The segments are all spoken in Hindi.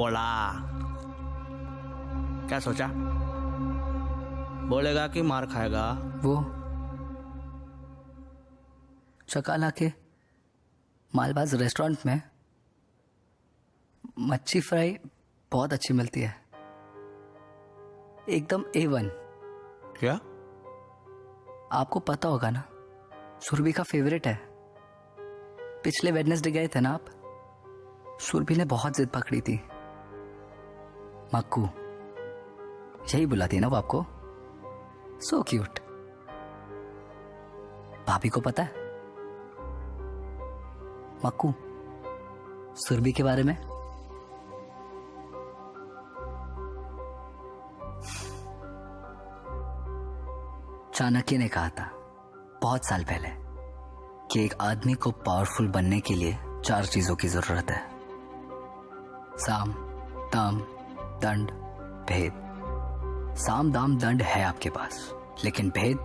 बोला। क्या सोचा? बोलेगा कि मार खाएगा? वो चकाला के मालबाज रेस्टोरेंट में मच्छी फ्राई बहुत अच्छी मिलती है, एकदम A1। क्या? आपको पता होगा ना, सुरभि का फेवरेट है। पिछले वेडनेसडे गए थे ना आप, सुरभि ने बहुत जिद पकड़ी थी। मक्कू यही बुलाती है ना वो आपको। So cute. भाभी को पता है मक्कू सुरभि के बारे में? चाणक्य ने कहा था बहुत साल पहले कि एक आदमी को पावरफुल बनने के लिए 4 चीजों की जरूरत है: साम, दाम, दंड, भेद। साम, दाम, दंड है आपके पास, लेकिन भेद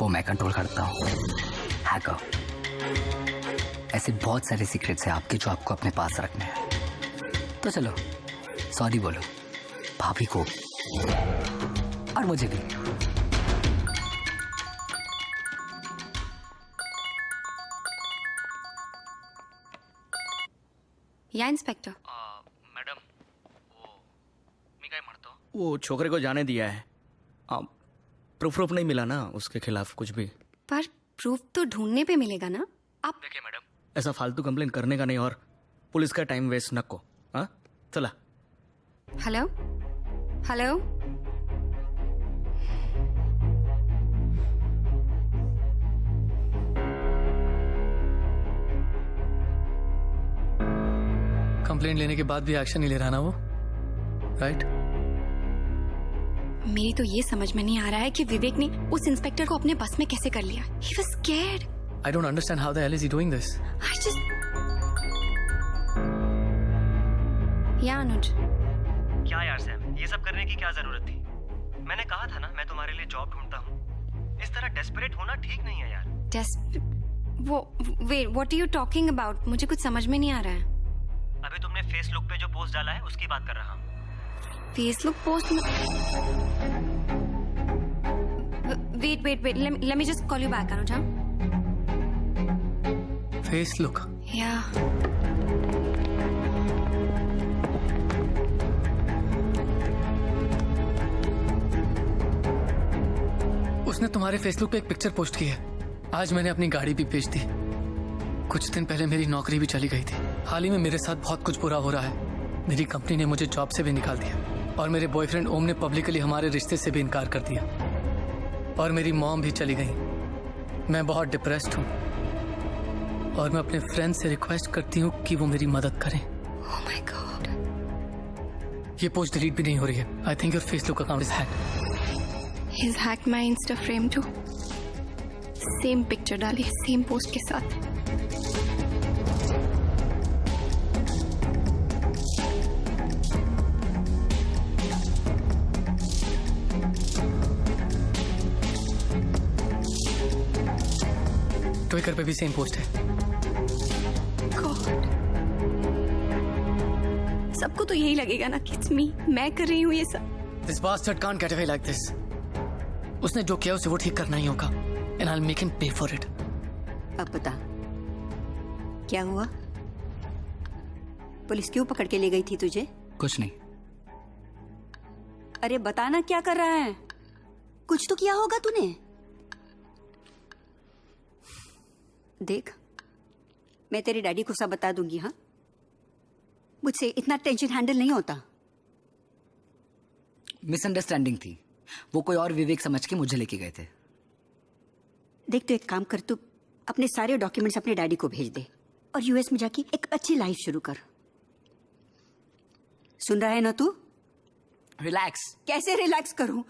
वो मैं कंट्रोल करता हूं। हैकर। ऐसे बहुत सारे सीक्रेट्स हैं आपके जो आपको अपने पास रखने हैं। तो चलो सॉरी बोलो भाभी को और मुझे भी। या इंस्पेक्टर। मैडम वो छोकरे को जाने दिया है। प्रूफ नहीं मिला ना उसके खिलाफ कुछ भी। पर प्रूफ तो ढूंढने पे मिलेगा ना। आप देखिए मैडम, ऐसा फालतू कंप्लेन करने का नहीं और पुलिस का टाइम वेस्ट नको। हाँ चला। हेलो हेलो, कंप्लेंट लेने के बाद भी एक्शन नहीं ले रहा ना वो, राइट? मेरी तो ये समझ में नहीं आ रहा है कि विवेक ने उस इंस्पेक्टर को अपने बस में कैसे कर लिया। He was scared. I don't understand how the hell is he doing this. I just... या अनुज। क्या यार सैम, ये सब करने की क्या जरूरत थी? मैंने कहा था ना मैं तुम्हारे लिए जॉब ढूंढता हूँ। इस तरह डेस्परेट होना ठीक नहीं है यार। Wait, what are you talking about? मुझे कुछ समझ में नहीं आ रहा है। अभी तुमने फेसबुक पे जो पोस्ट डाला है उसकी बात कर रहा हूँ। फेसबुक पोस्ट में... wait, let me just call you back, Anuj. Face look? या उसने तुम्हारे फेसबुक पे एक पिक्चर पोस्ट की है। आज मैंने अपनी गाड़ी भी बेच दी। कुछ दिन पहले मेरी नौकरी भी चली गई थी। हाल ही में मेरे साथ बहुत कुछ बुरा हो रहा है। मेरी कंपनी ने मुझे जॉब से भी निकाल दिया और मेरे बॉयफ्रेंड ओम ने पब्लिकली हमारे रिश्ते से भी इनकार कर दिया और मेरी मॉम भी चली गई। मैं बहुत डिप्रेस्ड हूँ और मैं अपने फ्रेंड से रिक्वेस्ट करती हूँ कि वो मेरी मदद करें। Oh my God. ये पोस्ट डिलीट भी नहीं हो रही है। I think your Facebook account is hacked. He's hacked my Insta frame too. Same picture डाली, सेम पोस्ट के साथ। ट्विटर पे भी सेम पोस्ट है। God. सबको तो यही लगेगा ना कि it's me, मैं कर रही हूँ ये सब। This bastard can't get away like this. उसने जो किया उसे वो ठीक करना ही होगा and I'll make him pay for it. अब बता क्या हुआ? पुलिस क्यों पकड़ के ले गई थी तुझे? कुछ नहीं। अरे बताना क्या कर रहा है? कुछ तो किया होगा तूने। देख, मैं तेरे डैडी को सब बता दूंगी। हाँ, मुझसे इतना टेंशन हैंडल नहीं होता। मिसअंडरस्टैंडिंग थी, वो कोई और विवेक समझ के मुझे लेके गए थे। देख, तो एक काम कर, तू अपने सारे डॉक्यूमेंट्स अपने डैडी को भेज दे और यूएस में जाके एक अच्छी लाइफ शुरू कर। सुन रहा है ना तू? रिलैक्स। कैसे रिलैक्स करूं?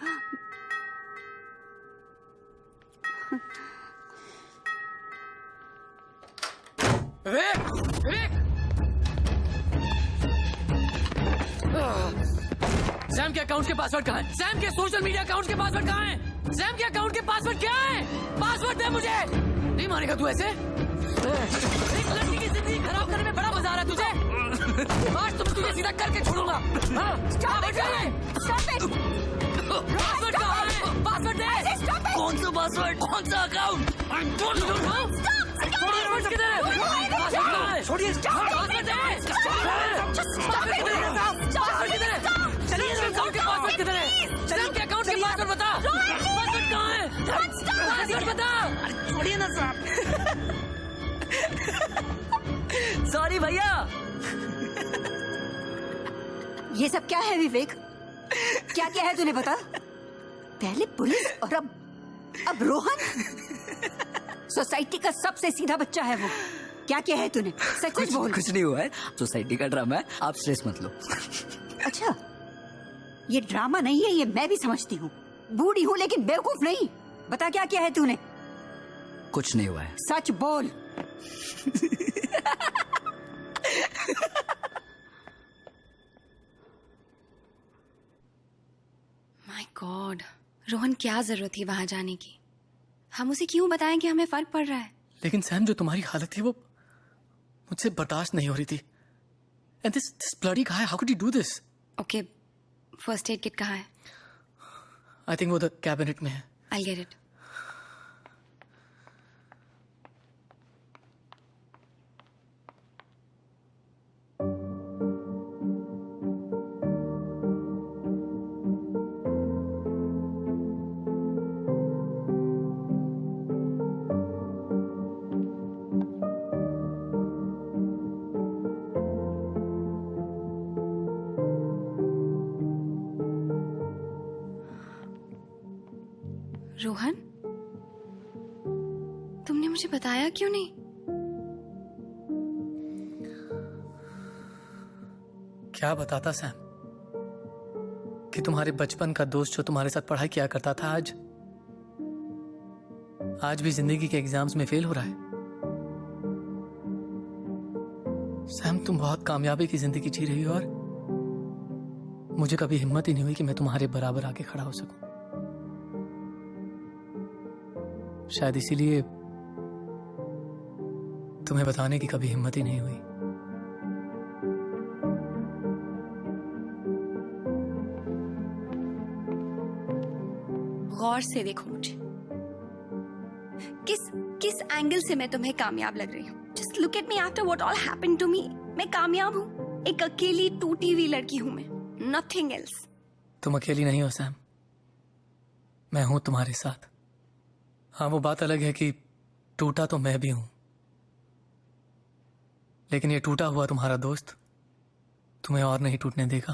सैम के अकाउंट के पासवर्ड कहाँ है? सैम के सोशल मीडिया अकाउंट के पासवर्ड कहाँ है? सैम के अकाउंट के पासवर्ड क्या है? पासवर्ड दे मुझे। नहीं मानेगा तू ऐसे? एक लड़की की जिंदगी खराब करने में बड़ा मजा आ रहा है तुझे? आज तुम तुझे सीधा करके छोड़ूंगा। पासवर्ड कहाँ है? पासवर्ड दे। कौन सा पासवर्ड? कौन सा अकाउंट? पासवर्ड किधर है? पासवर्ड कहाँ है? छोड़िए। पासवर्ड दे। पासवर्ड किधर है? पासवर्ड किधर है? चलिए अकाउंट के पासवर्ड किधर है? चलिए उनके अकाउंट के पासवर्ड बता। पासवर्ड कहाँ है? पासवर्ड बता। छोड़िए ना साहब। सॉरी भैया। ये सब क्या है विवेक? क्या क्या है तूने बता? पहले पुलिस और अब रोहन। सोसाइटी का सबसे सीधा बच्चा है वो। क्या क्या है तूने? सच सच बोल। कुछ नहीं हुआ है, सोसाइटी का ड्रामा है, आप स्ट्रेस मत लो। अच्छा, ये ड्रामा नहीं है, ये मैं भी समझती हूँ। बूढ़ी हूँ लेकिन बेवकूफ नहीं। बता क्या क्या है तूने? कुछ नहीं हुआ है। सच बोल। माय गॉड, रोहन क्या जरूरत थी वहां जाने की? हम उसे क्यों बताएं कि हमें फर्क पड़ रहा है? लेकिन सैम, जो तुम्हारी हालत थी वो मुझसे बर्दाश्त नहीं हो रही थी। And this bloody guy, how could you do this? Okay, first aid kit कहाँ है? आई थिंक वो द कैबिनेट में है। I'll get it. रोहन, तुमने मुझे बताया क्यों नहीं? क्या बताता सैम कि तुम्हारे बचपन का दोस्त जो तुम्हारे साथ पढ़ाई किया करता था आज भी जिंदगी के एग्जाम्स में फेल हो रहा है। सैम, तुम बहुत कामयाबी की जिंदगी जी रही हो और मुझे कभी हिम्मत ही नहीं हुई कि मैं तुम्हारे बराबर आके खड़ा हो सकूं। शायद इसीलिए तुम्हें बताने की कभी हिम्मत ही नहीं हुई। गौर से देखो मुझे। किस एंगल से मैं तुम्हें कामयाब लग रही हूँ? Just look at me after what all happened to me. मैं कामयाब हूँ। एक अकेली टूटी हुई लड़की हूँ मैं, नथिंग एल्स। तुम अकेली नहीं हो सैम, मैं हूं तुम्हारे साथ। हाँ, वो बात अलग है कि टूटा तो मैं भी हूं, लेकिन ये टूटा हुआ तुम्हारा दोस्त तुम्हें और नहीं टूटने देगा।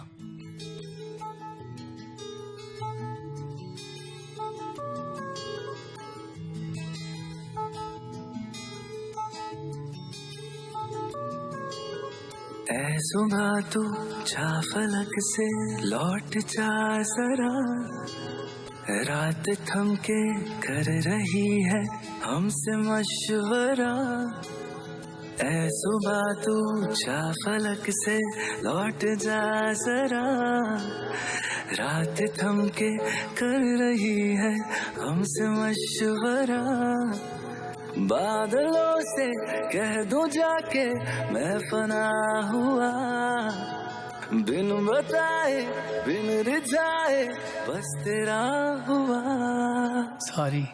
ऐ सुबह तू जा फलक से लौट जा जरा, रात थम के कर रही है हमसे मशवरा। ऐ सुबह तू जा फलक से लौट जा जरा, रात थम के कर रही है हमसे मशवरा। बादलों से कह दूं जाके मैं फना हुआ, बिन बताए बिन रिझाए बस तेरा हुआ। सॉरी।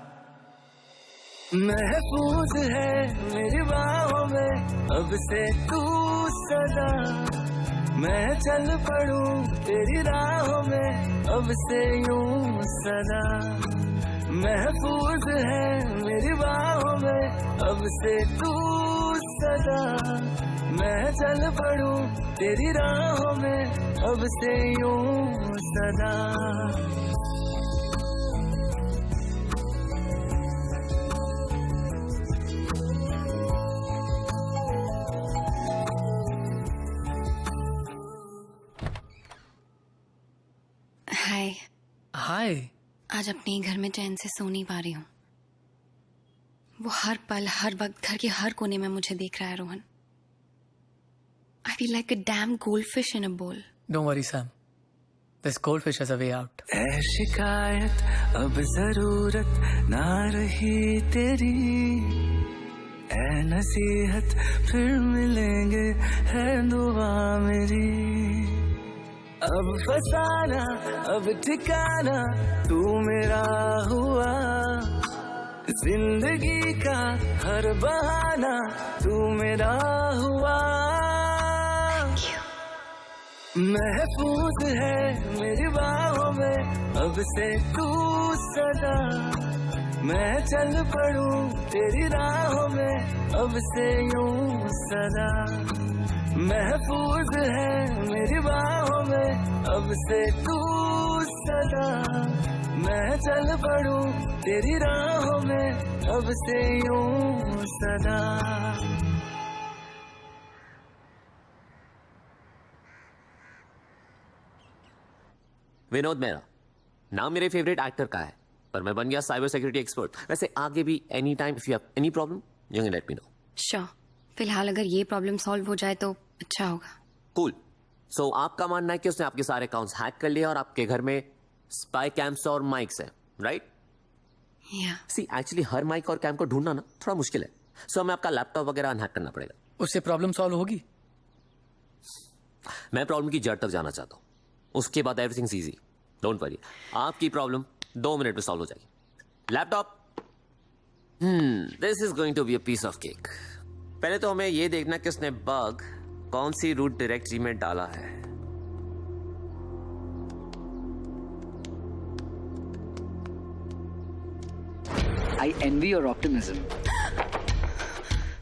महफूज है मेरी बाहों में अब से तू सदा, मैं चल पड़ूं तेरी राहों में अब से यूं सदा। महफूज है मेरी बाहों में अब से तू सदा, मैं चल पड़ूं तेरी राहों में अब से यूं सदा। हाय। हाय। आज अपने घर में चैन से सो नहीं पा रही हूँ। वो हर पल हर वक्त घर के हर कोने में मुझे देख रहा है Rohan. I feel like a damn goldfish in a bowl. Don't worry Sam, this goldfish has a way out. ऐ शिकायत अब जरूरत ना रही तेरी, है नसीहत फिर मिलेंगे है दुआ मेरी। अब फसाना अब ठिकाना तू मेरा हुआ, जिंदगी का हर बहाना तू मेरा हुआ। महफूज है मेरी बाहों में अब से तू सदा, मैं चल पड़ूं तेरी राहों में अब से यूं सदा। महफूज है मेरी बाहों में अब से तू सदा, मैं चल पड़ूं तेरी राहों में अब से यूं सदा। विनोद मेहरा नाम मेरे फेवरेट एक्टर का है, पर मैं बन गया साइबर सिक्योरिटी एक्सपर्ट। वैसे आगे भी any time if you have any problem you can let me know. Sure, फिलहाल अगर ये प्रॉब्लम सॉल्व हो जाए तो अच्छा होगा। कूल। सो आपका मानना है कि उसने आपके सारे अकाउंट्स हैक कर लिए और आपके घर में स्पाई कैम्स और माइक्स हैं, राइट? या सी एक्चुअली हर माइक और कैम को ढूंढना ना थोड़ा मुश्किल है, सो हमें आपका लैपटॉप वगैरह अनहैक करना पड़ेगा। उससे प्रॉब्लम सॉल्व होगी? मैं प्रॉब्लम की जड़ तक जाना चाहता हूँ, उसके बाद एवरीथिंग इजी। डोंट वरी, आपकी प्रॉब्लम 2 मिनट में सॉल्व हो जाएगी। Laptop, this is going to be a piece of cake. पहले तो हमें यह देखना कि उसने बग कौन सी रूट डायरेक्टरी में डाला है। आई एनवी योर ऑप्टिमिज्म।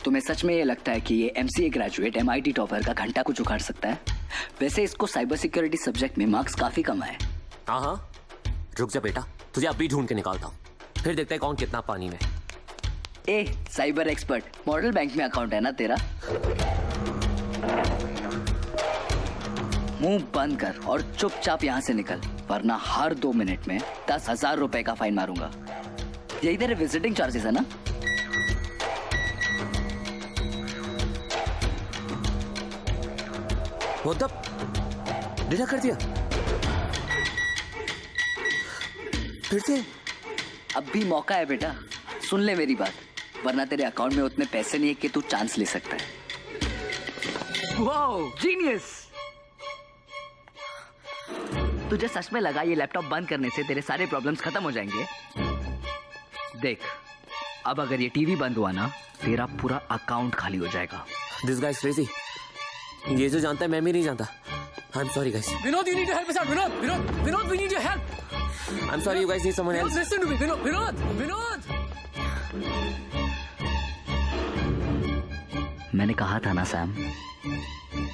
तुम्हें सच में ये लगता है कि ये MCA ग्रेजुएट MIT टॉपर का घंटा कुछ उखाड़ सकता है? वैसे इसको साइबर सिक्योरिटी सब्जेक्ट में मार्क्स काफी कम आए। हाँ, रुक जा बेटा, तुझे अभी ढूंढ के निकालता हूँ, फिर देखते हैं कौन कितना पानी में। ए साइबर एक्सपर्ट, मॉडल बैंक में अकाउंट है ना तेरा? मुंह बंद कर और चुपचाप यहाँ से निकल, वरना हर 2 मिनट में 10,000 रुपए का फाइन मारूंगा। यही तेरे विजिटिंग चार्जेस है ना? वो तब डिडक्ट कर दिया फिर से? अब भी मौका है बेटा, सुन ले मेरी बात, वरना तेरे अकाउंट में उतने पैसे नहीं है कि तू चांस ले सकता है। Wow, genius! तुझे सच में लगा ये लैपटॉप बंद करने से तेरे सारे प्रॉब्लम्स खत्म हो जाएंगे? देख, अब अगर ये टीवी बंद हुआ ना, तेरा पूरा अकाउंट खाली हो जाएगा। This guys crazy. ये जो जानता है मैं भी नहीं जानता। I am sorry guys. Vinod, you need to help us out. Vinod, we need your help. I am sorry, you guys need someone else. Listen to me, Vinod. मैंने कहा था ना सैम,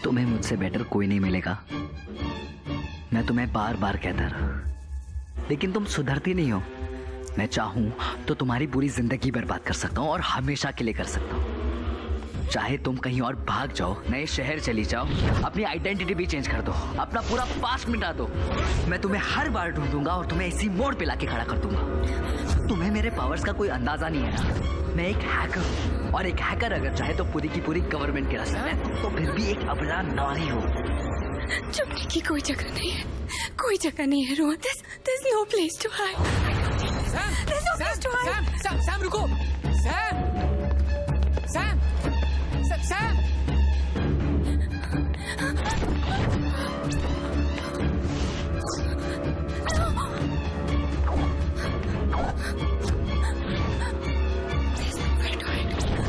तुम्हें मुझसे बेटर कोई नहीं मिलेगा। मैं तुम्हें बार बार कहता रहा, लेकिन तुम सुधरती नहीं हो। मैं चाहूं तो तुम्हारी पूरी जिंदगी बर्बाद कर सकता हूं और हमेशा के लिए कर सकता हूं। चाहे तुम कहीं और भाग जाओ, नए शहर चली जाओ, अपनी आइडेंटिटी भी चेंज कर दो, अपना पूरा पास्ट मिटा दो, मैं तुम्हें हर बार ढूंढूंगा और तुम्हें इसी मोड़ पे लाके खड़ा कर दूंगा। तुम्हें मेरे पावर्स का कोई अंदाजा नहीं है ना? मैं एक हैकर हूँ, और एक हैकर अगर चाहे तो पूरी की पूरी गवर्नमेंट के रास्ते में, तो फिर भी एक अबला नारी हो। छुपने की कोई जगह नहीं है, कोई जगह नहीं है Rohan. There's no place to hide. There's no place to hide. Sam रुको। Sam.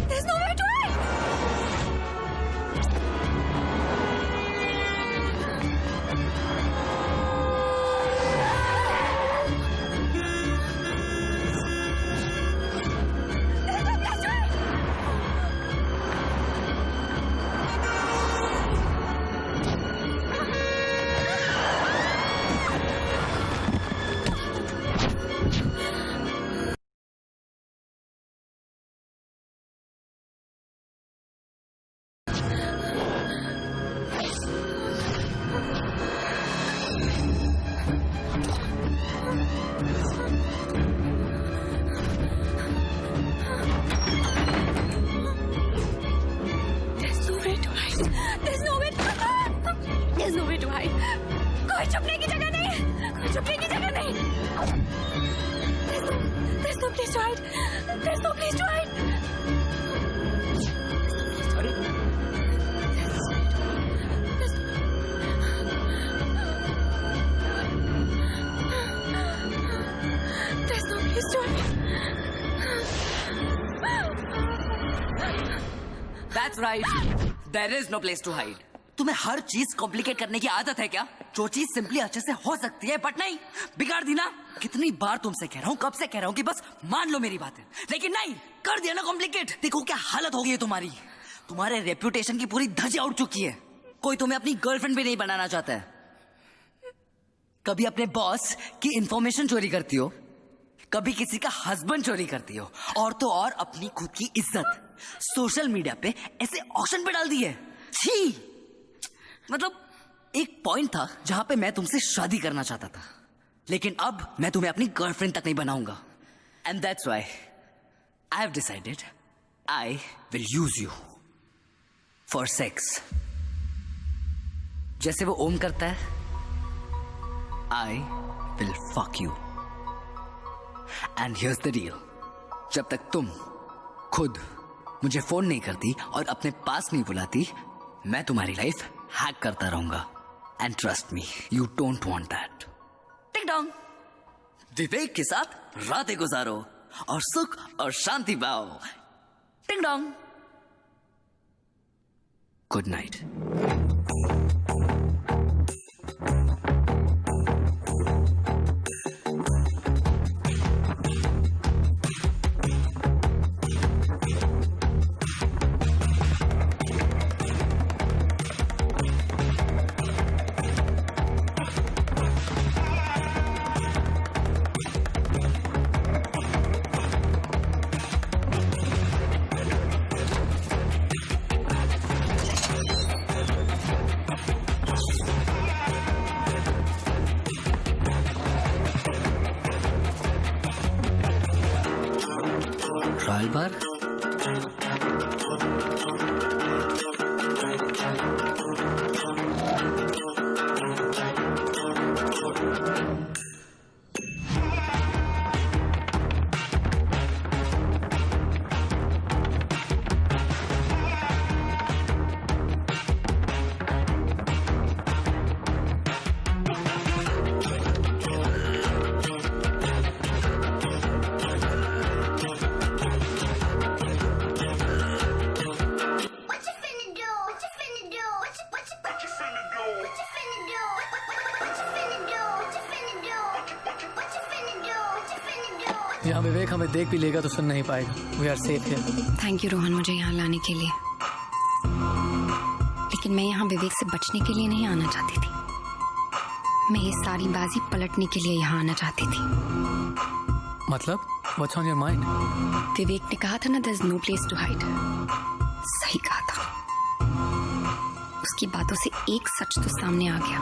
There's nowhere to hide. There's no place to hide. That's right. There is no place to hide. तुम्हें हर चीज कॉम्प्लिकेट करने की आदत है क्या? जो चीज सिंपली अच्छे से हो सकती है बट नहीं, बिगाड़ दी ना। कितनी बार तुमसे कह रहा हूँ, कब से कह रहा हूँ कि बस मान लो मेरी बातें, लेकिन नहीं, कर दिया ना कॉम्प्लिकेट। देखो क्या हालत हो गई है तुम्हारी। तुम्हारे रेप्यूटेशन की पूरी धज्जियां उड़ चुकी है। कोई तुम्हें अपनी गर्लफ्रेंड भी नहीं बनाना चाहता है। कभी अपने बॉस की इंफॉर्मेशन चोरी करती हो, कभी किसी का हस्बैंड चोरी करती हो, और तो और अपनी खुद की इज्जत सोशल मीडिया पे ऐसे ऑक्शन पे डाल दी है। छी! मतलब एक पॉइंट था जहां पे मैं तुमसे शादी करना चाहता था, लेकिन अब मैं तुम्हें अपनी गर्लफ्रेंड तक नहीं बनाऊंगा। And that's why I have decided I will use you for sex. जैसे वो ओम करता है, I will fuck you. And here's the deal, जब तक तुम खुद मुझे फोन नहीं करती और अपने पास नहीं बुलाती, मैं तुम्हारी लाइफ हैक करता रहूंगा। And trust me, you don't want that. टिंग डोंग, विवेक के साथ रातें गुजारो और सुख और शांति पाओ। टिंग डोंग, गुड नाइट। ट्रायल बार, यहाँ विवेक हमें देख भी लेगा तो सुन नहीं पाएगा। We are safe here. Thank you Rohan मुझे यहाँ लाने के लिए, लेकिन मैं यहाँ विवेक से बचने के लिए नहीं आना चाहती थी। मैं ये सारी बाजी पलटने के लिए यहाँ आना चाहती थी। मतलब what's on your mind? Vivek ने कहा था ना, there is no place to hide. सही कहा था। उसकी बातों से एक सच तो सामने आ गया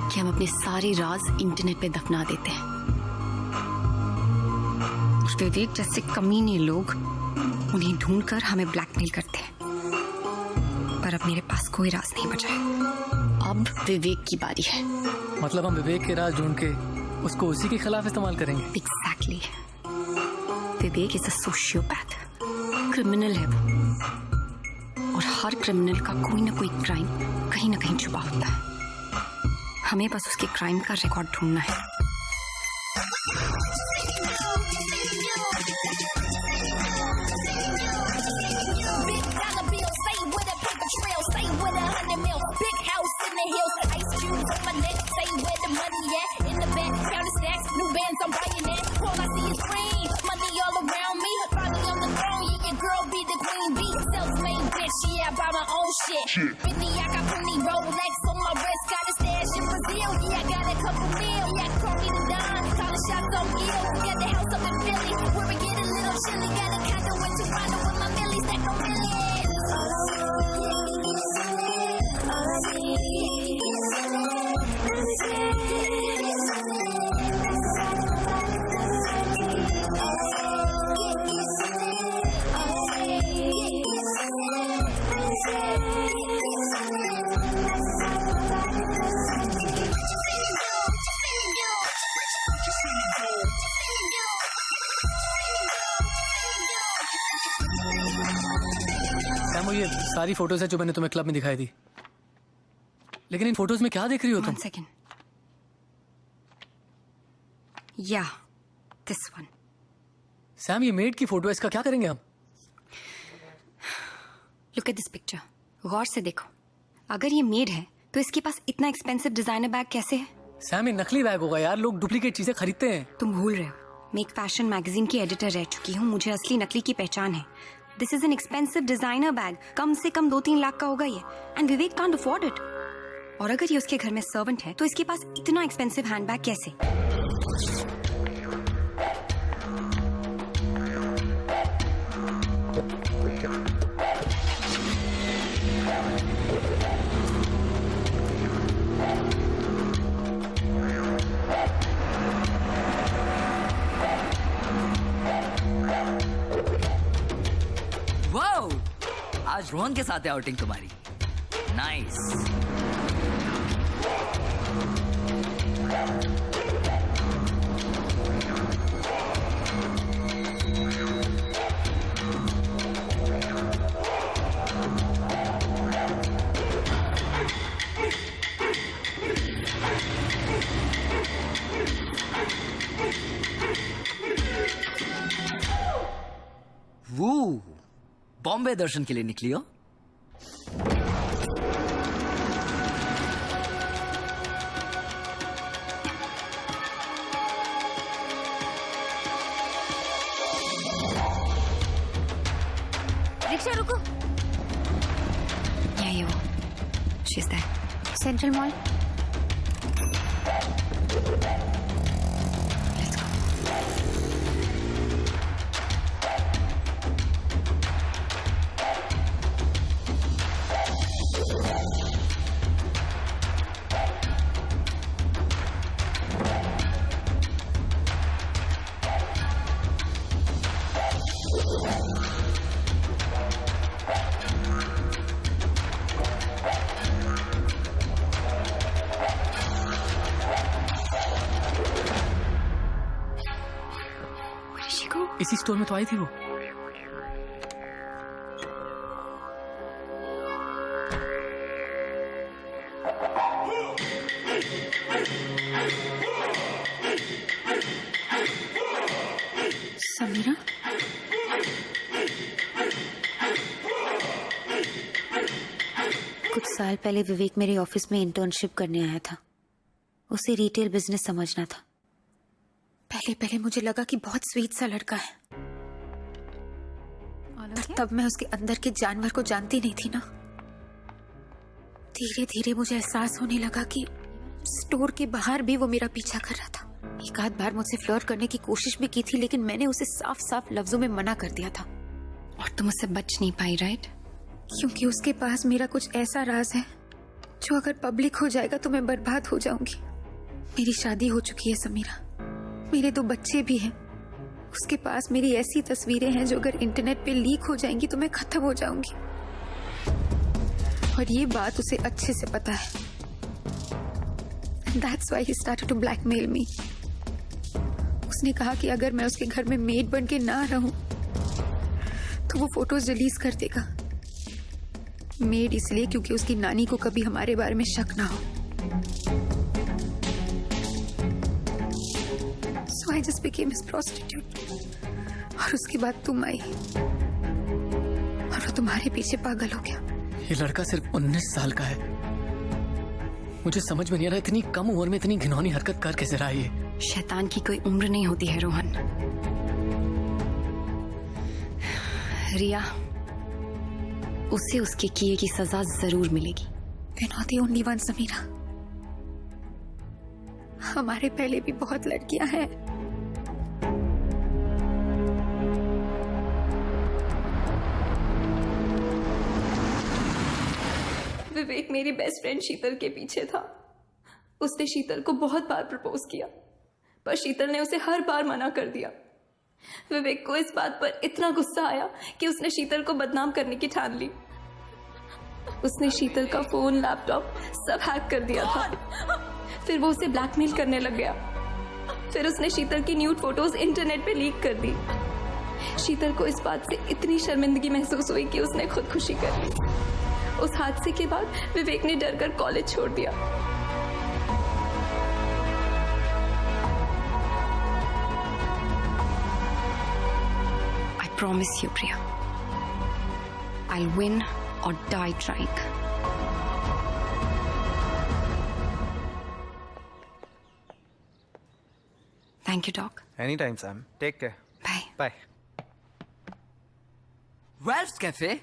कि हम अपने सारे राज इंटरनेट पे दफना देते हैं। विवेक जैसे कमीने लोग उन्हें ढूंढकर हमें ब्लैकमेल करते हैं, पर अब मेरे पास कोई राज नहीं बचा है। अब विवेक की बारी है। मतलब हम विवेक के राज ढूंढ के उसको उसी के खिलाफ इस्तेमाल करेंगे? Exactly. Vivek is a sociopath, criminal है वो, और हर क्रिमिनल का कोई ना कोई क्राइम कहीं ना कहीं छुपा होता है। हमें बस उसके क्राइम का रिकॉर्ड ढूंढना है। Really, I got plenty Rolex on my wrist, got a stash in Brazil. Yeah, I got a couple mil. Yeah, call me the Don, calling shots on ill. Got the house up in Philly, where we get a little chilly. Got a condo in Toronto with my millies, stack on millions. All I वो ये सारी फोटोज है जो मैंने तुम्हें क्लब में दिखाई थी, लेकिन इन फोटोज में क्या देख रही हो तुम? 1 second. Yeah, this one. Sam, ये मेड की फोटो है, इसका क्या करेंगे हम? लुक एट दिस पिक्चर, गौर से देखो। अगर ये मेड है तो इसके पास इतना एक्सपेंसिव डिजाइनर बैग कैसे है? सैम, ये नकली बैग होगा यार, लोग डुप्लीकेट चीजें खरीदते हैं। तुम भूल रहे हो, मैं एक फैशन मैगजीन की एडिटर रह चुकी हूँ, मुझे असली नकली की पहचान है। This is an expensive designer bag, कम से कम 2-3 लाख का होगा ये, and Vivek can't afford it. और अगर ये उसके घर में सर्वेंट है तो इसके पास इतना एक्सपेंसिव हैंडबैग कैसे? वाओ, आज रोहन के साथ है आउटिंग तुम्हारी। नाइस। वो बॉम्बे दर्शन के लिए निकली हो? रिक्शा रुको। यही वो, she is there. Central mall. इसी स्टोर में तो आई थी वो। समीरा, कुछ साल पहले विवेक मेरे ऑफिस में इंटर्नशिप करने आया था। उसे रिटेल बिजनेस समझना था। पहले मुझे लगा कि बहुत स्वीट सा लड़का है, पर तब मैं उसके अंदर के जानवर को जानती नहीं थी ना। धीरे धीरे मुझे एहसास होने लगा कि स्टोर के बाहर भी वो मेरा पीछा कर रहा था। एक आध बार मुझसे फ्लर्ट करने की कोशिश भी की थी, लेकिन मैंने उसे साफ साफ लफ्जों में मना कर दिया था। और तुम उससे बच नहीं पाई, राइट? क्योंकि उसके पास मेरा कुछ ऐसा राज है जो अगर पब्लिक हो जाएगा तो मैं बर्बाद हो जाऊंगी। मेरी शादी हो चुकी है समीरा, मेरे 2 बच्चे भी हैं। उसके पास मेरी ऐसी तस्वीरें हैं जो अगर इंटरनेट पे लीक हो जाएंगी तो मैं खत्म हो जाऊंगी, और ये बात उसे अच्छे से पता है। And that's why he started to blackmail me. उसने कहा कि अगर मैं उसके घर में मेड बन के ना रहूं तो वो फोटोज रिलीज कर देगा। मेड इसलिए क्योंकि उसकी नानी को कभी हमारे बारे में शक ना हो। So I just became his prostitute. और उसके बाद तुम आई और वो तुम्हारे पीछे पागल हो गया। ये लड़का सिर्फ 19 साल का है। मुझे समझ में नहीं आ रहा इतनी कम उम्र में इतनी घिनौनी हरकत कर कैसे रहा है ये। शैतान की कोई उम्र नहीं होती है रोहन। रिया, उसे उसके किए की सजा जरूर मिलेगी। We're not the only one, Samira. हमारे पहले भी बहुत लड़कियां हैं। विवेक मेरी बेस्ट फ्रेंड शीतल के पीछे था। उसने शीतल को बहुत बार प्रपोज किया, पर शीतल ने उसे हर बार मना कर दिया। विवेक को इस बात पर इतना गुस्सा आया कि उसने शीतल को बदनाम करने की ठान ली। उसने शीतल का फोन, लैपटॉप सब हैक कर दिया था। फिर वो उसे ब्लैकमेल करने लग गया। फिर उसने शीतल की न्यूड फोटोज इंटरनेट पे लीक कर दी। शीतल को इस बात से इतनी शर्मिंदगी महसूस हुई कि उसने खुदकुशी कर ली। उस हादसे के बाद विवेक ने डर कर कॉलेज छोड़ दिया। I promise you, Priya, I'll win or die trying. Thank you, Doc. Anytime, Sam. Take care. Bye. Bye. Ralph's Cafe?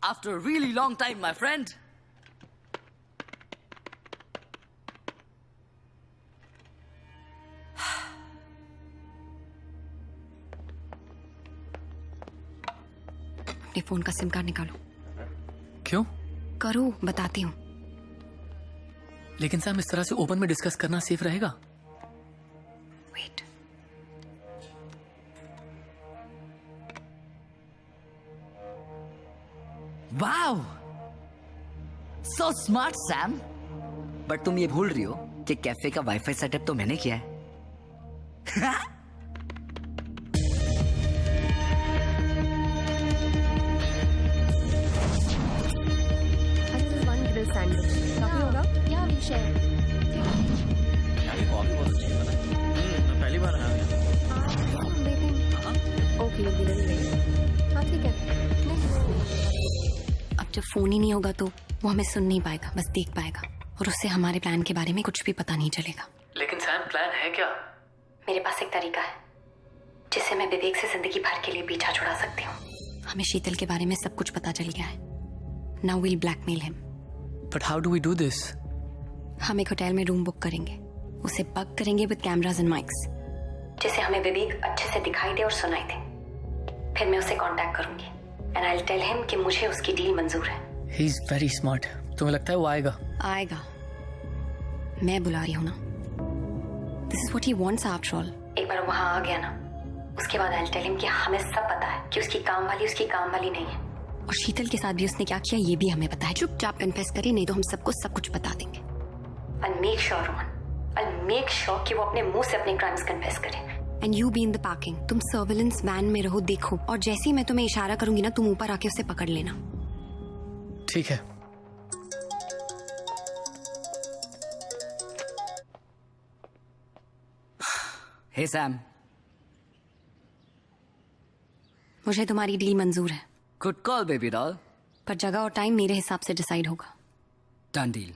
After a really long time, my friend. अपने फोन का सिम कार्ड निकालो। क्यों? करो, बताती हूँ। लेकिन सैम, इस तरह से ओपन में डिस्कस करना सेफ रहेगा? Wait. Wow, so smart Sam. But तुम ये भूल रही हो कि कैफे का वाईफाई सेटअप तो मैंने किया है। पहली बार आया। अब जब फोन ही नहीं होगा तो वो हमें सुन नहीं पाएगा, बस देख पाएगा, और उससे हमारे प्लान के बारे में कुछ भी पता नहीं चलेगा। लेकिन सैम, प्लान है क्या? मेरे पास एक तरीका है जिससे मैं विवेक से जिंदगी भर के लिए पीछा छुड़ा सकती हूँ। हमें शीतल के बारे में सब कुछ पता चल गया है। Now we'll blackmail him. But how do we do this? हम एक होटल में रूम बुक करेंगे, उसे बग करेंगे विद कैमरास एंड माइक्स, जिससे हमें विवेक अच्छे से दिखाई दे और सुनाई दे। फिर मैं उसे कांटेक्ट करूंगी and I will tell him कि मुझे उसकी डील मंजूर है। He is very smart. तुम्हें लगता है वो आएगा? आएगा, मैं बुला रही हूँ ना। This is what he wants after all. एक बार वहां आ गया ना, उसके बाद आई विल टेल हिम कि हमें सब पता है कि उसकी काम वाली नहीं है, और शीतल के साथ भी उसने क्या किया ये भी हमें पता है। चुपचाप कन्फेस करे, नहीं तो हम सबको सब कुछ बता देंगे। I'll make sure, Rohan. I'll make sure कि वो अपने मुंह से अपने क्राइम्स कन्फेस करे। And you be in the parking. तुम सर्विलेंस वैन में रहो, देखो, और जैसे ही मैं तुम्हें इशारा करूंगी ना, तुम ऊपर आके उसे पकड़ लेना। ठीक है। हे सैम, मुझे तुम्हारी डील मंजूर है, गुड कॉल बेबी डॉल। पर जगह और टाइम मेरे हिसाब से डिसाइड होगा। Done deal.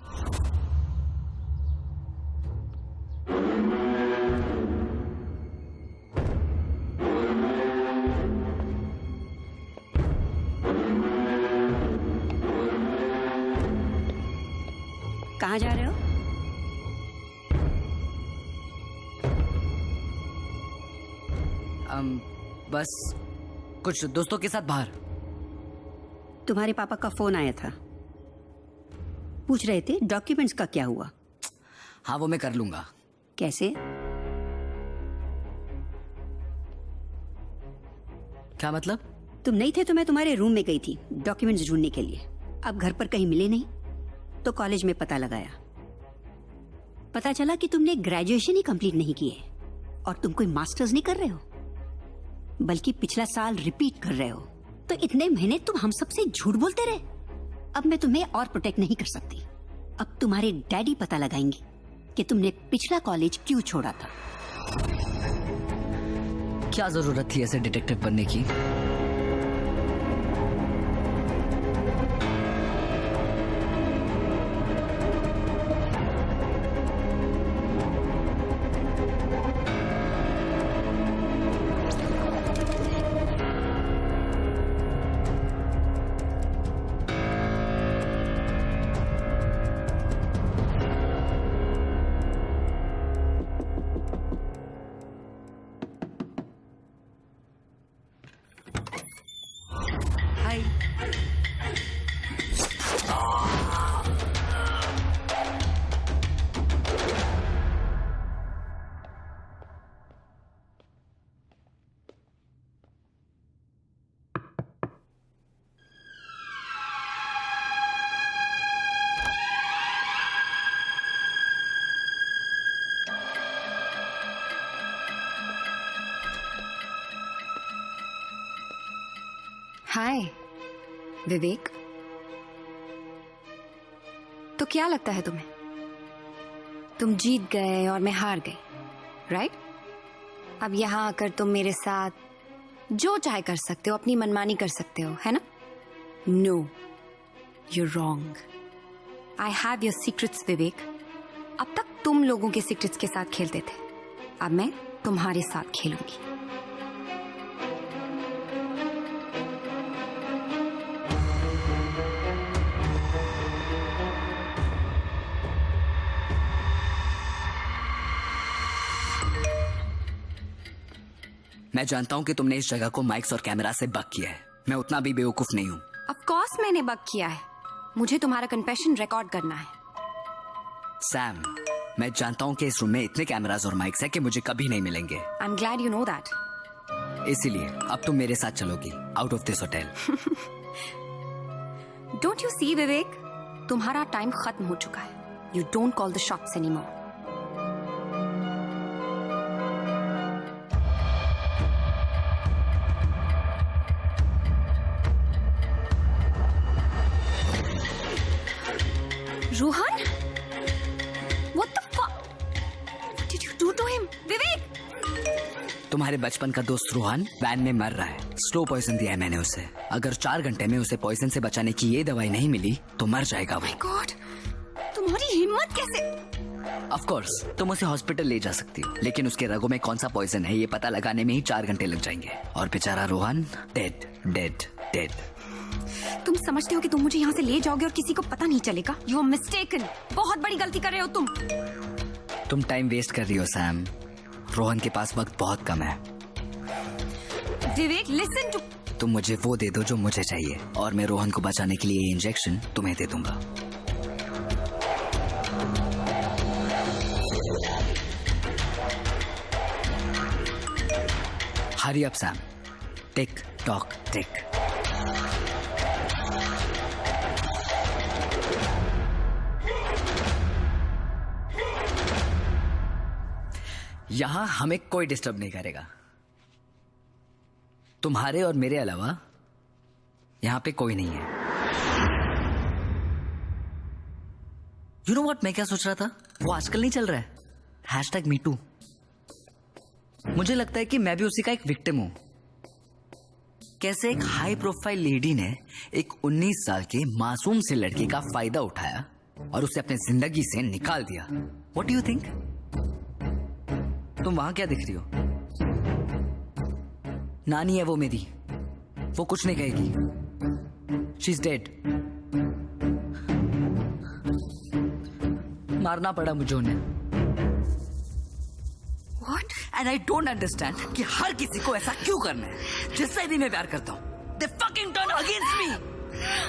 कहाँ जा रहे हो? बस कुछ दोस्तों के साथ बाहर। तुम्हारे पापा का फोन आया था, पूछ रहे थे डॉक्यूमेंट्स का क्या हुआ। हाँ, वो मैं कर लूंगा। कैसे? क्या मतलब? तुम नहीं थे तो मैं तुम्हारे रूम में गई थी डॉक्यूमेंट्स ढूंढने के लिए। अब घर पर कहीं मिले नहीं तो कॉलेज में पता लगाया, पता चला कि तुमने ग्रेजुएशन ही कंप्लीट नहीं की है और तुम कोई मास्टर्स नहीं कर रहे हो, बल्कि पिछला साल रिपीट कर रहे हो। तो इतने महीने तुम हम सबसे झूठ बोलते रहे। अब मैं तुम्हें और प्रोटेक्ट नहीं कर सकती। अब तुम्हारे डैडी पता लगाएंगे कि तुमने पिछला कॉलेज क्यों छोड़ा था। क्या जरूरत थी ऐसे डिटेक्टिव बनने की? हाय विवेक, तो क्या लगता है तुम्हें? तुम जीत गए और मैं हार गई, राइट? अब यहाँ आकर तुम मेरे साथ जो चाहे कर सकते हो, अपनी मनमानी कर सकते हो, है ना? No, you're wrong. I have your secrets, Vivek. अब तक तुम लोगों के सीक्रेट्स के साथ खेलते थे, अब मैं तुम्हारे साथ खेलूंगी. मैं जानता हूं कि तुमने इस जगह को माइक्स और कैमरा से बग किया है. मैं उतना भी बेवकूफ नहीं हूं. ऑफ कोर्स मैंने बग किया है. मुझे तुम्हारा कन्फेशन रिकॉर्ड करना है. सैम, मैं जानता हूं कि इस रूम में इतने कैमरास और माइक्स हैं कि मुझे कभी नहीं मिलेंगे. I am glad you know that. इसीलिए अब तुम मेरे साथ चलोगी out of this hotel. Don't you see Vivek, तुम्हारा टाइम खत्म हो चुका है. You don't call the shots anymore. Rohan, what the fuck? What did you do to him? Vivek! तुम्हारे बचपन का दोस्त रोहन वैन में मर रहा है. स्लो पॉइजन दिया है मैंने उसे. अगर 4 घंटे में उसे पॉइजन से बचाने की ये दवाई नहीं मिली तो मर जाएगा वो. My God, तुम्हारी हिम्मत कैसे? ऑफ कोर्स तुम उसे हॉस्पिटल ले जा सकती हो, लेकिन उसके रगों में कौन सा पॉइजन है ये पता लगाने में ही 4 घंटे लग जाएंगे. और बेचारा रोहन डेड डेड डेड. तुम समझते हो कि तुम मुझे यहाँ से ले जाओगे और किसी को पता नहीं चलेगा? You are mistaken. बहुत बड़ी गलती कर रहे हो तुम. तुम टाइम वेस्ट कर रही हो सैम. रोहन के पास वक्त बहुत कम है. विवेक, listen to. तुम मुझे वो दे दो जो मुझे चाहिए और मैं रोहन को बचाने के लिए ये इंजेक्शन तुम्हें दे दूंगा. Hurry up Sam. Tick tock tick. यहां हमें कोई डिस्टर्ब नहीं करेगा. तुम्हारे और मेरे अलावा यहां पे कोई नहीं है. यू नो व्हाट, मैं क्या सोच रहा था? वो आजकल नहीं चल रहा है #MeToo. मुझे लगता है कि मैं भी उसी का एक विक्टिम हूं. कैसे एक हाई प्रोफाइल लेडी ने एक 19 साल के मासूम से लड़के का फायदा उठाया और उसे अपने जिंदगी से निकाल दिया. What do you think? तुम वहां क्या दिख रही हो? नानी है वो मेरी. वो कुछ नहीं कहेगी. She is dead. मारना पड़ा मुझे उन्हें. What? And I don't understand कि हर किसी को ऐसा क्यों करना है. जिससे भी मैं प्यार करता हूं they fucking turn against me.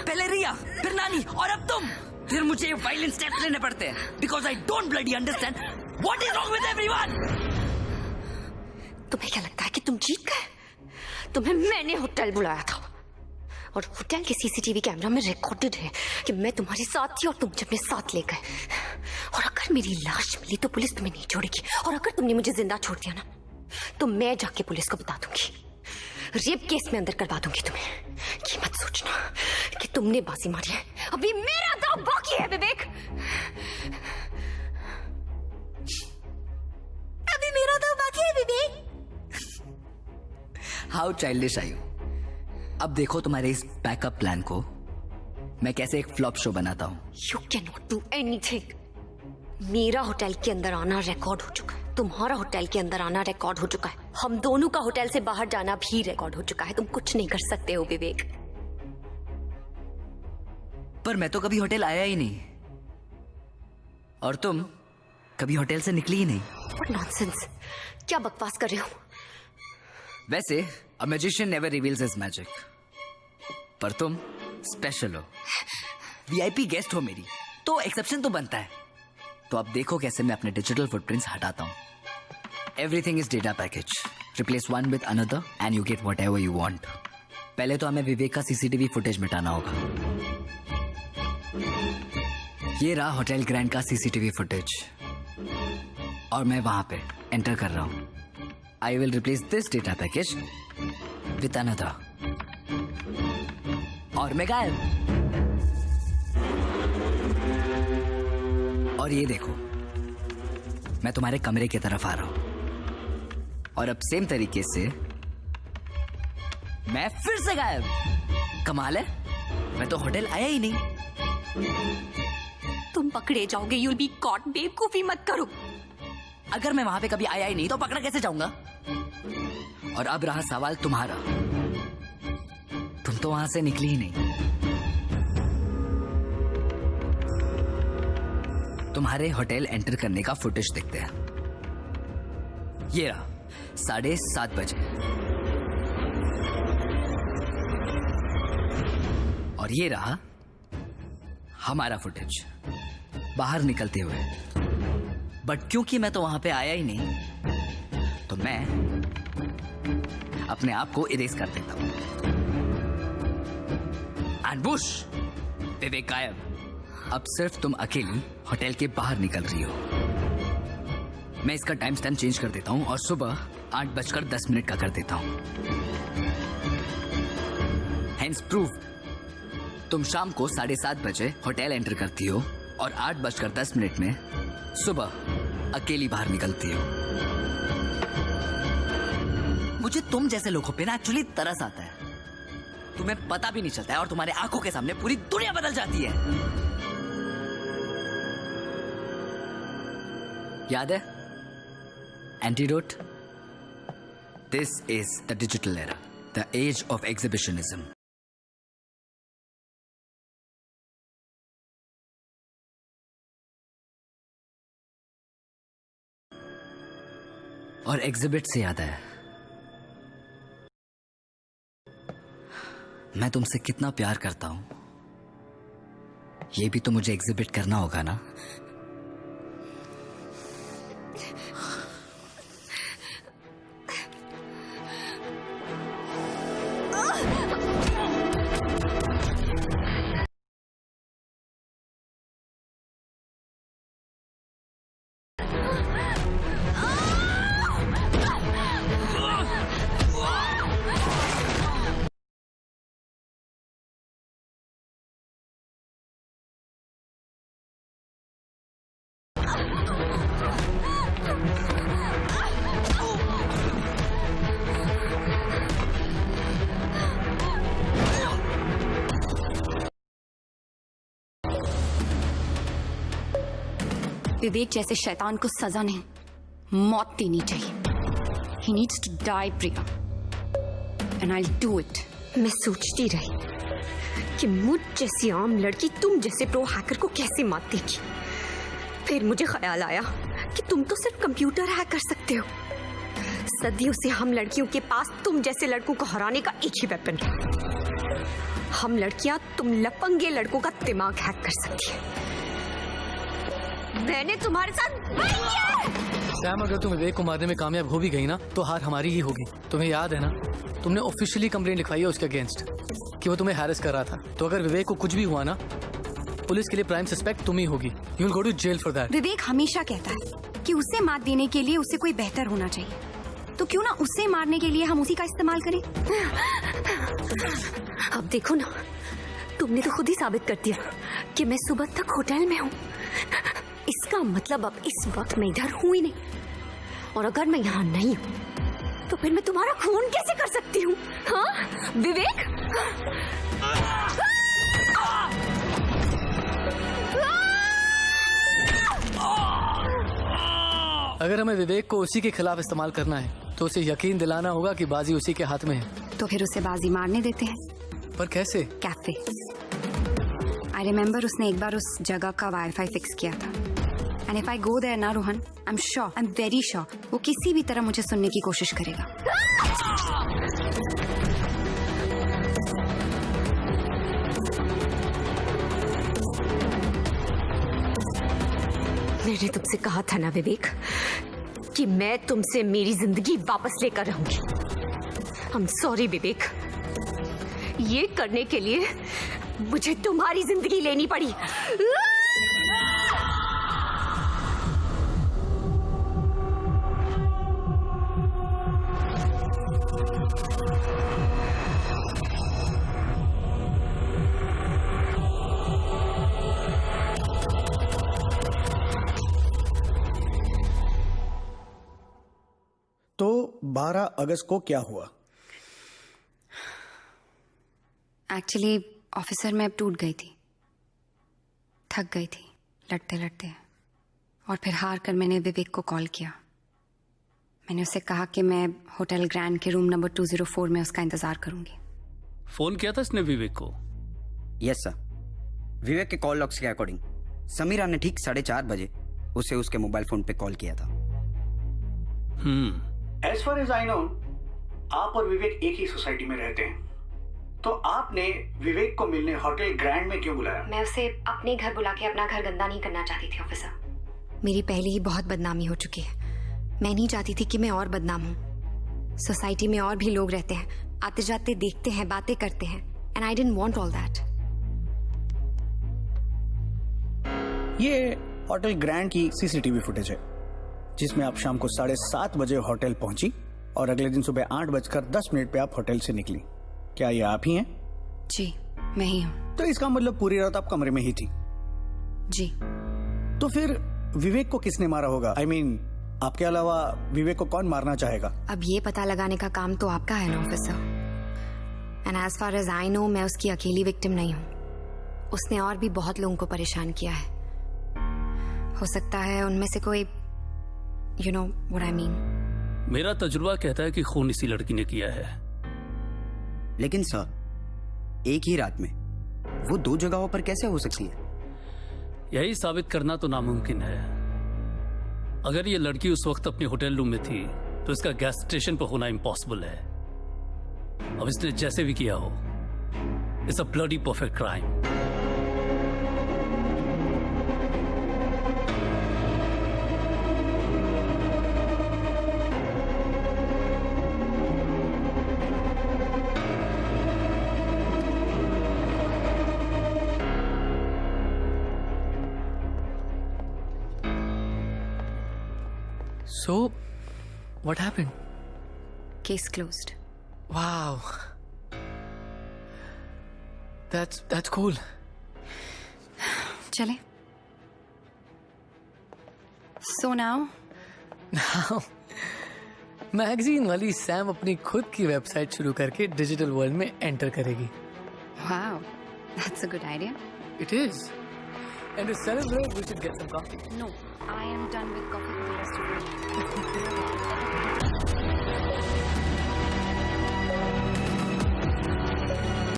पहले रिया, फिर नानी और अब तुम. फिर मुझे वायलेंट स्टेप्स लेने पड़ते हैं because I don't bloody understand what is wrong with everyone. तुम्हें क्या लगता है कि तुम जीत गए? तुम्हें मैंने होटल बुलाया था और होटल के सीसीटीवी कैमरा में रिकॉर्डेड है कि मैं तुम्हारे साथ थी और तुम मुझे अपने साथ ले गए. और अगर मेरी लाश मिली तो पुलिस तुम्हें नहीं छोड़ेगी. और अगर तुमने मुझे जिंदा छोड़ दिया ना तो मैं जाके पुलिस को बता दूंगी. रेप केस में अंदर करवा दूंगी तुम्हें. ये मत सोचना कि तुमने बाजी मारी है. अभी मेरा दाव बाकी है विवेक. अभी मेरा दाव बाकी है Vivek. How childish are you. अब देखो तुम्हारे इस बैकअप प्लान को मैं कैसे एक फ्लॉप शो बनाता हूं. You can not do anything. मेरा होटल के अंदर आना रिकॉर्ड हो चुका है. तुम्हारा होटल के अंदर आना रिकॉर्ड हो चुका है. हम दोनों का होटल से बाहर जाना भी रिकॉर्ड हो चुका है. तुम कुछ नहीं कर सकते हो विवेक. पर मैं तो कभी होटल आया ही नहीं और तुम कभी होटल से निकली ही नहीं. What nonsense. क्या बकवास कर रहे हो? वैसे a magician never reveals his magic. पर तुम स्पेशल हो. वीआईपी गेस्ट हो मेरी तो एक्सेप्शन तो बनता है. तो अब देखो कैसे मैं अपने डिजिटल फुटप्रिंट्स हटाता हूं. Everything is data package. Replace one with another and you get whatever you want. पहले तो हमें विवेक का सीसीटीवी फुटेज मिटाना होगा. ये रहा होटल ग्रैंड का सीसीटीवी फुटेज और मैं वहां पे एंटर कर रहा हूं. I will replace this data package with another. और मैं गायब. और ये देखो मैं तुम्हारे कमरे की तरफ आ रहा हूं और अब सेम तरीके से मैं फिर से गायब. कमाल है. मैं तो होटल आया ही नहीं। तुम पकड़े जाओगे, यूल बी कॉट। बेवकूफी मत करो। अगर मैं वहां पे कभी आया ही नहीं तो पकड़ा कैसे जाऊंगा? और अब रहा सवाल तुम्हारा, तुम तो वहां से निकली ही नहीं। तुम्हारे होटल एंटर करने का फुटेज देखते हैं। ये रहा 7:30 बजे, और ये रहा हमारा फुटेज बाहर निकलते हुए। बट क्योंकि मैं तो वहां पे आया ही नहीं, तो मैं अपने आप को इरेज कर देता हूं। एंड बुश, विवेक गायब। अब सिर्फ तुम अकेली होटल के बाहर निकल रही हो। मैं इसका टाइम स्टैम्प चेंज कर देता हूं और सुबह 8:10 का कर देता हूं। हेंस प्रूफ, तुम शाम को 7:30 बजे होटल एंटर करती हो और 8:10 में सुबह अकेली बाहर निकलती हो। मुझे तुम जैसे लोगों पे ना एक्चुअली तरस आता है। तुम्हें पता भी नहीं चलता है और तुम्हारे आंखों के सामने पूरी दुनिया बदल जाती है। याद है antidote? This is the digital era, the age of exhibitionism. और एग्जिबिट से याद है, मैं तुमसे कितना प्यार करता हूं, ये भी तो मुझे एग्जिबिट करना होगा ना। विवेक जैसे शैतान को सजा नहीं, मौत देनी चाहिए। He needs to die, Priya, and I'll do it. मैं सोचती रही कि मुझ जैसी आम लड़की तुम जैसे प्रो हैकर को कैसे मात देगी। फिर मुझे ख्याल आया कि तुम तो सिर्फ कंप्यूटर हैक कर सकते हो। सदियों से हम लड़कियों के पास तुम जैसे लड़कों को हराने का एक ही वेपन है। हम लड़कियां तुम लफंगे लड़कों का दिमाग हैक कर सकती है। मैंने तुम्हारे साथ सैम, अगर तुम विवेक को मारने में कामयाब हो भी गई ना, तो हार हमारी ही होगी। तुम्हें याद है ना, तुमने ऑफिशियली कंप्लेंट लिखवाई है उसके अगेंस्ट कि वो तुम्हें हैरेस कर रहा था। तो अगर विवेक को कुछ भी हुआ ना, पुलिस के लिए प्राइम सस्पेक्ट तुम ही होगी। You will go to jail for that. Vivek हमेशा कहता है कि उसे मात देने के लिए उसे कोई बेहतर होना चाहिए, तो क्यों ना उसे मारने के लिए हम उसी का इस्तेमाल करें। अब देखो ना, तुमने तो खुद ही साबित कर दिया कि मैं सुबह तक होटल में हूँ। इसका मतलब अब इस वक्त मैं इधर हूँ ही नहीं, और अगर मैं यहाँ नहीं हूँ तो फिर मैं तुम्हारा खून कैसे कर सकती हूँ? हाँ विवेक? अगर हमें विवेक को उसी के खिलाफ इस्तेमाल करना है तो उसे यकीन दिलाना होगा कि बाजी उसी के हाथ में है। तो फिर उसे बाजी मारने देते हैं। पर कैसे? कैफे। आई रिमेम्बर उसने एक बार उस जगह का वाईफाई फिक्स किया था। And if I go there ना Rohan, I am very sure वो किसी भी तरह मुझे सुनने की कोशिश करेगा। मैंने तुमसे कहा था ना विवेक कि मैं तुमसे मेरी जिंदगी वापस लेकर रहूंगी। आई एम सॉरी विवेक, ये करने के लिए मुझे तुम्हारी जिंदगी लेनी पड़ी। तो 12 अगस्त को क्या हुआ? एक्चुअली ऑफिसर मैं अब टूट गई थी, थक गई थी लड़ते लड़ते, और फिर हार कर मैंने विवेक को कॉल किया। मैंने उससे कहा कि मैं होटल ग्रैंड के रूम नंबर 204 में उसका इंतजार करूंगी। फोन किया था इसने विवेक को? Yes sir. विवेक के कॉल लॉग्स के अकॉर्डिंग समीरा ने ठीक 4:30 बजे उसे उसके मोबाइल फोन पे कॉल किया था। As far as I know, आप और विवेक एक ही सोसाइटी में रहते हैं, तो आपने विवेक को मिलने होटल ग्रैंड में क्यों बुलाया? मैं उसे अपने घर बुला के अपना घर गंदा नहीं करना चाहती थी ऑफिसर। मेरी पहले ही बहुत बदनामी हो चुकी है। मैं नहीं चाहती थी कि मैं और बदनाम हूँ। सोसाइटी में और भी लोग रहते हैं, आते जाते देखते हैं, बातें करते हैं, and I didn't want all that. ये होटल ग्रैंड की सीसीटीवी फुटेज है, जिसमें आप शाम को 7:30 बजे होटल पहुंची और अगले दिन सुबह 8:10 पे आप होटल से निकली। क्या ये आप ही हैं? जी, मैं ही हूँ। तो इसका मतलब पूरी रात आप कमरे में ही थी? जी। तो फिर विवेक को किसने मारा होगा? I mean, आपके अलावा विवेक को कौन मारना चाहेगा? अब ये पता लगाने का काम तो आपका है ना officer. And as far as I know, मैं उसकी अकेली विक्टिम नहीं हूँ। उसने और भी बहुत लोगों को परेशान किया है। हो सकता है उनमें से कोई, you know what I mean. मेरा तजुर्बा कहता है कि खून इसी लड़की ने किया है। लेकिन सर, एक ही रात में वो 2 जगहों पर कैसे हो सकती है? यही साबित करना तो नामुमकिन है। अगर ये लड़की उस वक्त अपने होटल रूम में थी तो इसका गैस स्टेशन पर होना इम्पॉसिबल है। अब इसने जैसे भी किया हो, it's a bloody perfect crime. So, what happened? Case closed. Wow. That's cool. चले। So now? Now, मैगजीन वाली सैम अपनी खुद की वेबसाइट शुरू करके डिजिटल वर्ल्ड में एंटर करेगी। Wow, that's a good idea. It is. And to celebrate, we should get some coffee. No, I am done with coffee for the rest of the day.